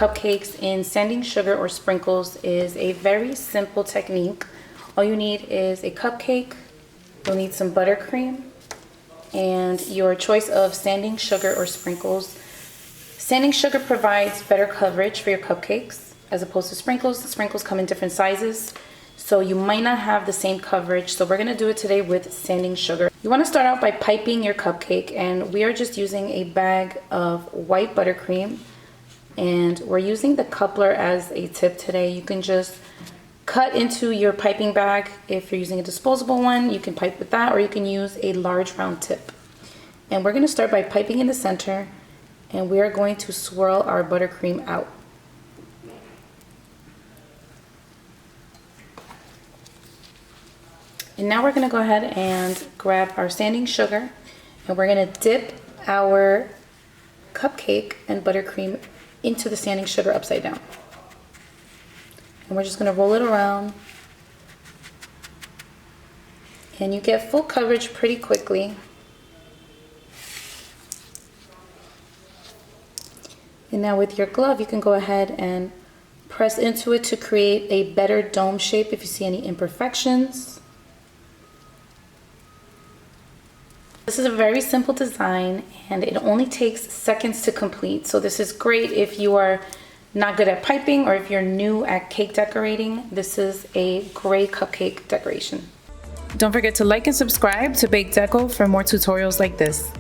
cupcakes in sanding sugar or sprinkles is a very simple technique. All you need is a cupcake, you'll need some buttercream, and your choice of sanding sugar or sprinkles. Sanding sugar provides better coverage for your cupcakes as opposed to sprinkles. The sprinkles come in different sizes, so you might not have the same coverage. So we're gonna do it today with sanding sugar. You wanna start out by piping your cupcake, and we are just using a bag of white buttercream, and we're using the coupler as a tip today. You can just cut into your piping bag. If you're using a disposable one, you can pipe with that, or you can use a large round tip. And we're gonna start by piping in the center, and we are going to swirl our buttercream out. And now we're gonna go ahead and grab our sanding sugar, and we're gonna dip our cupcake and buttercream into the sanding sugar upside down. And we're just gonna roll it around. And you get full coverage pretty quickly. And now with your glove, you can go ahead and press into it to create a better dome shape if you see any imperfections. This is a very simple design, and it only takes seconds to complete. So this is great if you are not good at piping, or if you're new at cake decorating. This is a great cupcake decoration. Don't forget to like and subscribe to BakeDeco for more tutorials like this.